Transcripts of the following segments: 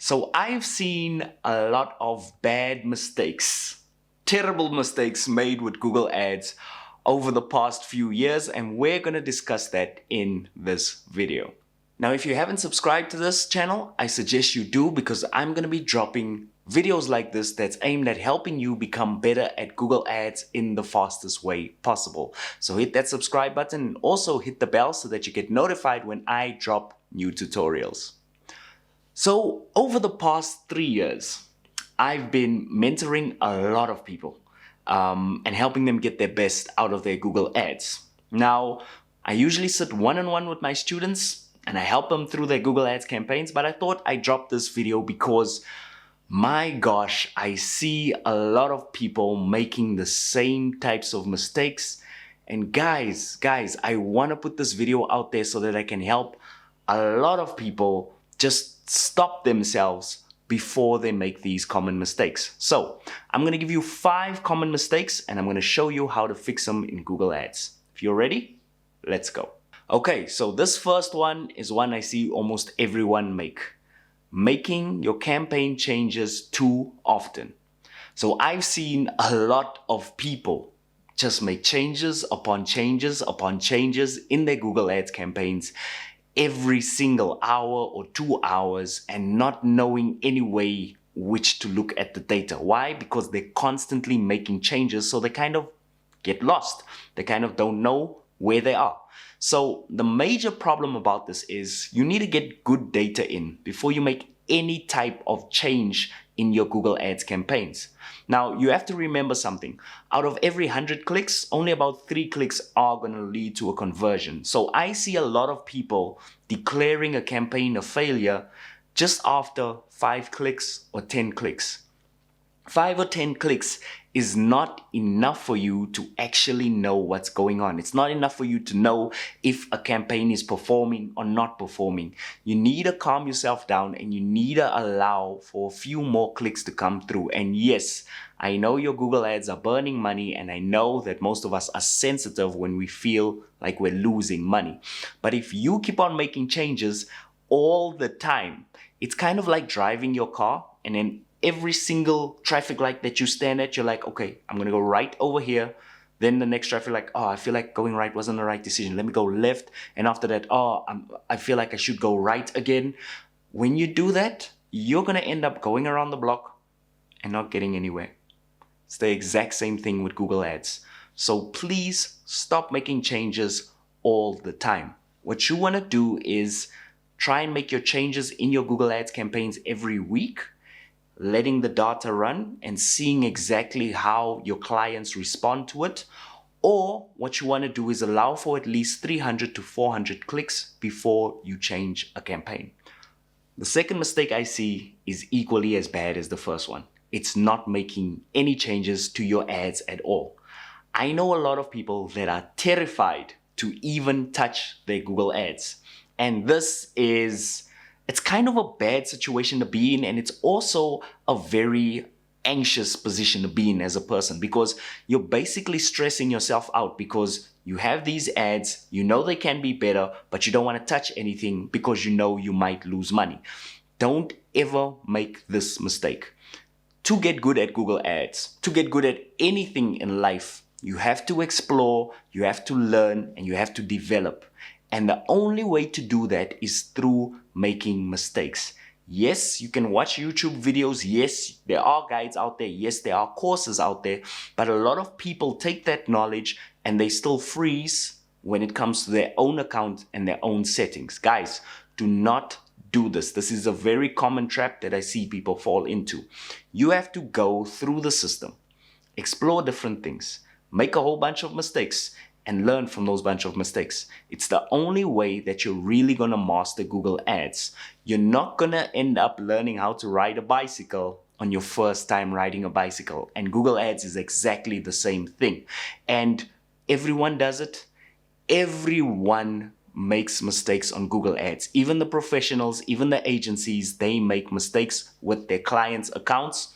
So I've seen a lot of bad mistakes, terrible mistakes made with Google Ads over the past few years, and we're going to discuss that in this video. Now, if you haven't subscribed to this channel, I suggest you do, because I'm going to be dropping videos like this that's aimed at helping you become better at Google Ads in the fastest way possible. So hit that subscribe button and also hit the bell so that you get notified when I drop new tutorials. So over the past 3 years, I've been mentoring a lot of people and helping them get their best out of their Google Ads. Now, I usually sit one-on-one with my students and I help them through their Google Ads campaigns, but I thought I'd drop this video because, my gosh, I see a lot of people making the same types of mistakes. And guys, I want to put this video out there so that I can help a lot of people just stop themselves before they make these common mistakes. So I'm going to give you 5 common mistakes and I'm going to show you how to fix them in Google Ads. If you're ready, let's go. Okay, so this first one is one I see almost everyone make. Making your campaign changes too often. So I've seen a lot of people just make changes upon changes upon changes in their Google Ads campaigns every single hour or 2 hours and not knowing any way which to look at the data. Why? Because they're constantly making changes, so they kind of get lost. They kind of don't know where they are. So the major problem about this is you need to get good data in before you make any type of change in your Google Ads campaigns. Now, you have to remember something. Out of every 100 clicks, only about 3 clicks are going to lead to a conversion. So I see a lot of people declaring a campaign a failure just after 5 clicks or 10 clicks. 5 or 10 clicks is not enough for you to actually know what's going on. It's not enough for you to know if a campaign is performing or not performing. You need to calm yourself down and you need to allow for a few more clicks to come through. And yes, I know your Google Ads are burning money, and I know that most of us are sensitive when we feel like we're losing money. But if you keep on making changes all the time, it's kind of like driving your car, and then every single traffic light that you stand at, you're like, okay, I'm going to go right over here. Then the next traffic light, oh, I feel like going right wasn't the right decision. Let me go left. And after that, oh, I feel like I should go right again. When you do that, you're going to end up going around the block and not getting anywhere. It's the exact same thing with Google Ads. So please stop making changes all the time. What you want to do is try and make your changes in your Google Ads campaigns every week, letting the data run and seeing exactly how your clients respond to it. Or what you want to do is allow for at least 300 to 400 clicks before you change a campaign. The second mistake I see is equally as bad as the first one. It's not making any changes to your ads at all. I know a lot of people that are terrified to even touch their Google Ads. And it's kind of a bad situation to be in, and it's also a very anxious position to be in as a person, because you're basically stressing yourself out because you have these ads, you know they can be better, but you don't want to touch anything because you know you might lose money. Don't ever make this mistake. To get good at Google Ads, to get good at anything in life, you have to explore, you have to learn, and you have to develop. And the only way to do that is through making mistakes. Yes, you can watch YouTube videos. Yes, there are guides out there. Yes, there are courses out there. But a lot of people take that knowledge and they still freeze when it comes to their own account and their own settings. Guys, do not do this. This is a very common trap that I see people fall into. You have to go through the system, explore different things, make a whole bunch of mistakes, and learn from those bunch of mistakes. It's the only way that you're really gonna master Google Ads. You're not gonna end up learning how to ride a bicycle on your first time riding a bicycle. And Google Ads is exactly the same thing. And everyone does it. Everyone makes mistakes on Google Ads. Even the professionals, even the agencies, they make mistakes with their clients' accounts,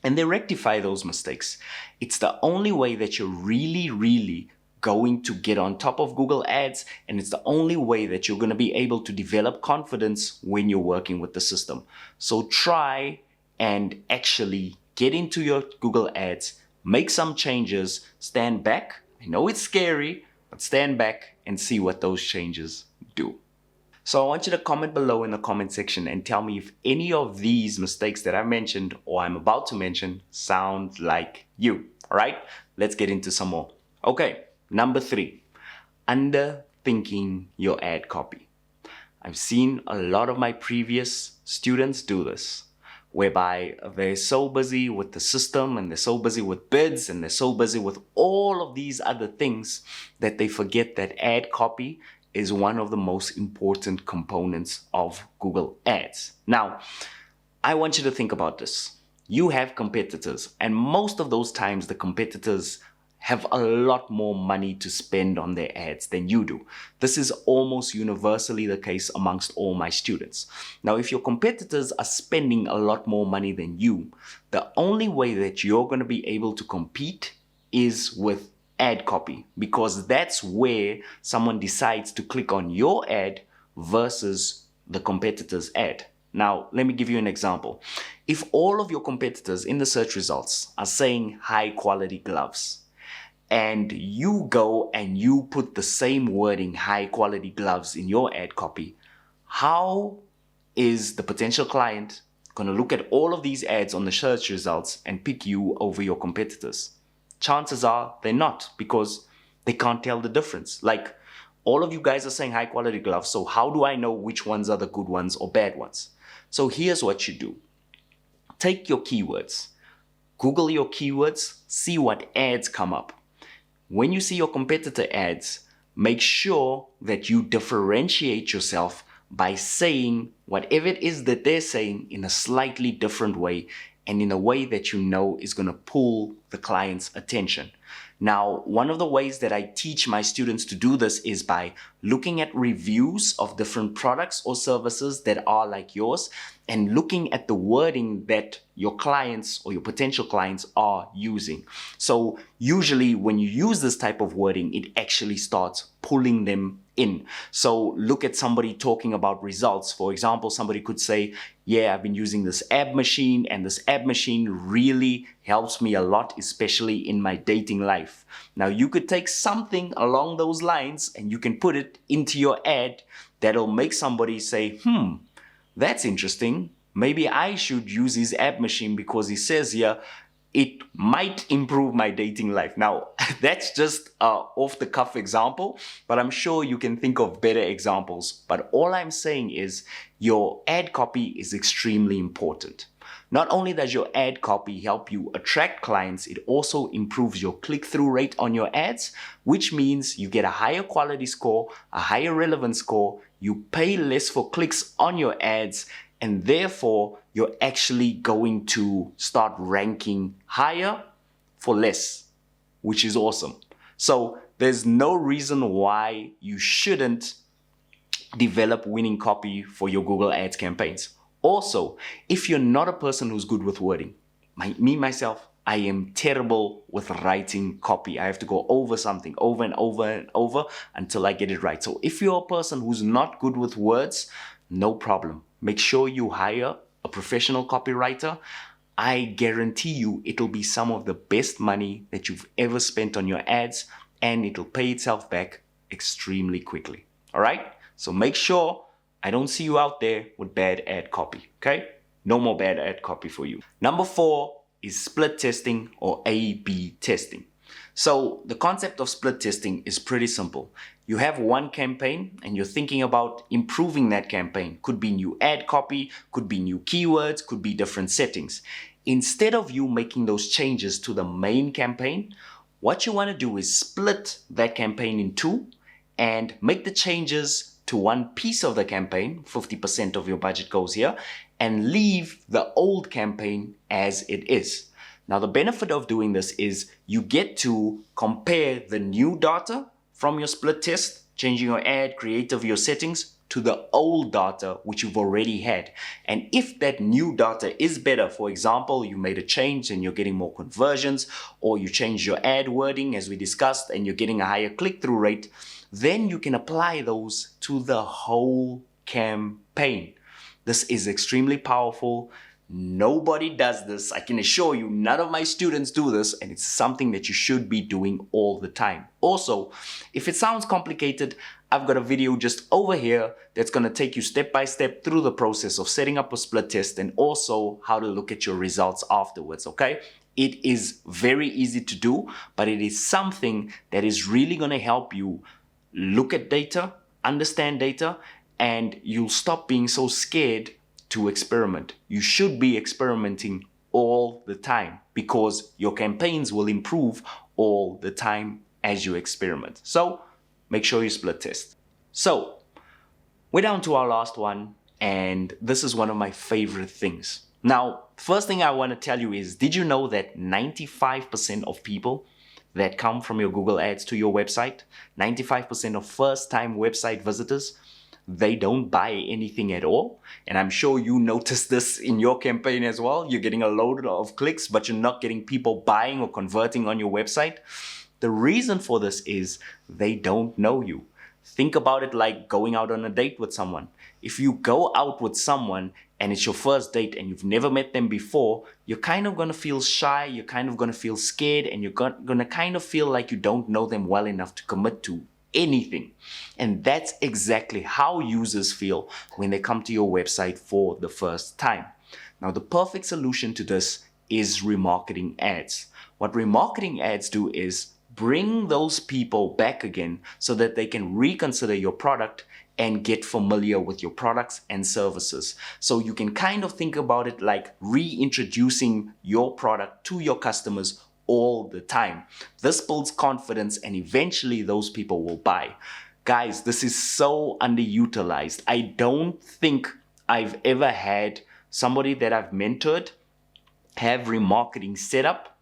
and they rectify those mistakes. It's the only way that you're really going to get on top of Google Ads, and it's the only way that you're going to be able to develop confidence when you're working with the system. So try and actually get into your Google Ads, make some changes, stand back. I know it's scary, but stand back and see what those changes do. So I want you to comment below in the comment section and tell me if any of these mistakes that I mentioned or I'm about to mention sound like you. All right, let's get into some more. Okay, number 3, underthinking your ad copy. I've seen a lot of my previous students do this, whereby they're so busy with the system and they're so busy with bids and they're so busy with all of these other things that they forget that ad copy is one of the most important components of Google Ads. Now, I want you to think about this. You have competitors, and most of those times the competitors have a lot more money to spend on their ads than you do. This is almost universally the case amongst all my students. Now, if your competitors are spending a lot more money than you, the only way that you're going to be able to compete is with ad copy, because that's where someone decides to click on your ad versus the competitor's ad. Now, let me give you an example. If all of your competitors in the search results are saying high quality gloves, and you go and you put the same wording, high quality gloves, in your ad copy, how is the potential client going to look at all of these ads on the search results and pick you over your competitors? Chances are they're not, because they can't tell the difference. Like, all of you guys are saying high quality gloves, so how do I know which ones are the good ones or bad ones? So here's what you do. Take your keywords, Google your keywords, see what ads come up. When you see your competitor ads, make sure that you differentiate yourself by saying whatever it is that they're saying in a slightly different way, and in a way that you know is going to pull the client's attention. Now, one of the ways that I teach my students to do this is by looking at reviews of different products or services that are like yours, and looking at the wording that your clients or your potential clients are using. So usually when you use this type of wording, it actually starts pulling them in. So look at somebody talking about results. For example, somebody could say, yeah, I've been using this ab machine, and this ab machine really helps me a lot, especially in my dating life. Now, you could take something along those lines and you can put it into your ad that'll make somebody say, that's interesting. Maybe I should use his ab machine because he says here it might improve my dating life. Now, that's just off the cuff example, but I'm sure you can think of better examples. But all I'm saying is your ad copy is extremely important. Not only does your ad copy help you attract clients, it also improves your click-through rate on your ads, which means you get a higher quality score, a higher relevance score, you pay less for clicks on your ads, and therefore you're actually going to start ranking higher for less, which is awesome. So there's no reason why you shouldn't develop winning copy for your Google Ads campaigns. Also, if you're not a person who's good with wording, myself, I am terrible with writing copy. I have to go over something over and over and over until I get it right. So if you're a person who's not good with words, no problem. Make sure you hire a professional copywriter. I guarantee you it'll be some of the best money that you've ever spent on your ads, and it'll pay itself back extremely quickly. All right? So make sure I don't see you out there with bad ad copy, okay? No more bad ad copy for you. Number 4 is split testing or A/B testing. So the concept of split testing is pretty simple. You have one campaign and you're thinking about improving that campaign. Could be new ad copy, could be new keywords, could be different settings. Instead of you making those changes to the main campaign, what you want to do is split that campaign in two and make the changes to one piece of the campaign, 50% of your budget goes here, and leave the old campaign as it is. Now, the benefit of doing this is you get to compare the new data from your split test, changing your ad, creative, your settings, to the old data which you've already had. And if that new data is better, for example, you made a change and you're getting more conversions, or you changed your ad wording as we discussed and you're getting a higher click-through rate, then you can apply those to the whole campaign. This is extremely powerful. Nobody does this. I can assure you, none of my students do this, and it's something that you should be doing all the time. Also, if it sounds complicated, I've got a video just over here that's going to take you step by step through the process of setting up a split test and also how to look at your results afterwards, okay? It is very easy to do, but it is something that is really going to help you look at data, understand data, and you'll stop being so scared to experiment. You should be experimenting all the time because your campaigns will improve all the time as you experiment. So make sure you split test. So we're down to our last one, and this is one of my favorite things. Now, first thing I want to tell you is, did you know that 95% of people that come from your Google Ads to your website, 95% of first-time website visitors, they don't buy anything at all? And I'm sure you noticed this in your campaign as well. You're getting a load of clicks, but you're not getting people buying or converting on your website. The reason for this is they don't know you. Think about it like going out on a date with someone. If you go out with someone and it's your first date and you've never met them before, you're kind of going to feel shy, you're kind of going to feel scared, and you're going to kind of feel like you don't know them well enough to commit to anything. And that's exactly how users feel when they come to your website for the first time. Now, the perfect solution to this is remarketing ads. What remarketing ads do is bring those people back again so that they can reconsider your product and get familiar with your products and services. So you can kind of think about it like reintroducing your product to your customers all the time. This builds confidence and eventually those people will buy. Guys, this is so underutilized. I don't think I've ever had somebody that I've mentored have remarketing set up,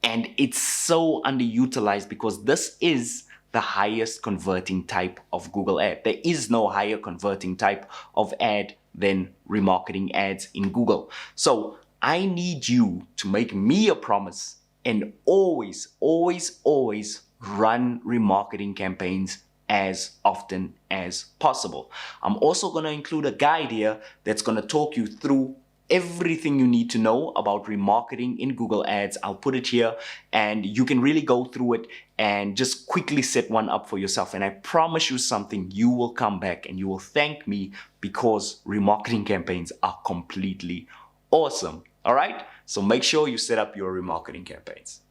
and it's so underutilized because this is the highest converting type of Google ad. There is no higher converting type of ad than remarketing ads in Google. So I need you to make me a promise and always, always, always run remarketing campaigns as often as possible. I'm also going to include a guide here that's going to talk you through everything you need to know about remarketing in Google Ads. I'll put it here and you can really go through it and just quickly set one up for yourself. And I promise you something, you will come back and you will thank me because remarketing campaigns are completely awesome. All right, so make sure you set up your remarketing campaigns.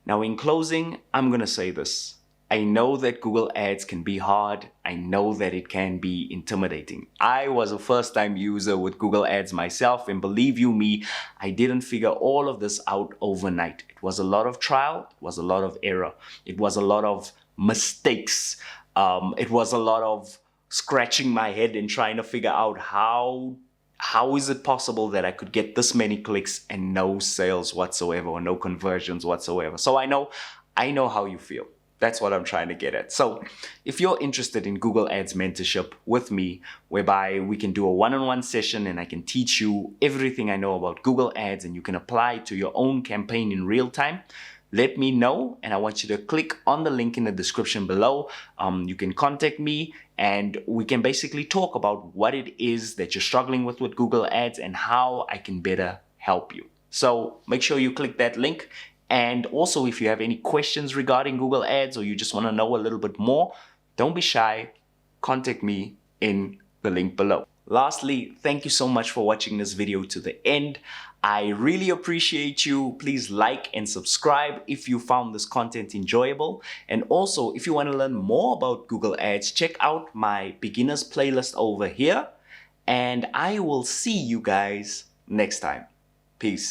Now, in closing, I'm going to say this. I know that Google Ads can be hard. I know that it can be intimidating. I was a first-time user with Google Ads myself, and believe you me, I didn't figure all of this out overnight. It was a lot of trial, it was a lot of error, it was a lot of mistakes, it was a lot of scratching my head and trying to figure out how is it possible that I could get this many clicks and no sales whatsoever or no conversions whatsoever. So I know how you feel. That's what I'm trying to get at. So if you're interested in Google Ads mentorship with me, whereby we can do a one-on-one session and I can teach you everything I know about Google Ads and you can apply it to your own campaign in real time, let me know, and I want you to click on the link in the description below. You can contact me and we can basically talk about what it is that you're struggling with Google Ads and how I can better help you. So make sure you click that link. And also, if you have any questions regarding Google Ads or you just want to know a little bit more, don't be shy. Contact me in the link below. Lastly, thank you so much for watching this video to the end. I really appreciate you. Please like and subscribe if you found this content enjoyable. And also, if you want to learn more about Google Ads, check out my beginners playlist over here. And I will see you guys next time. Peace.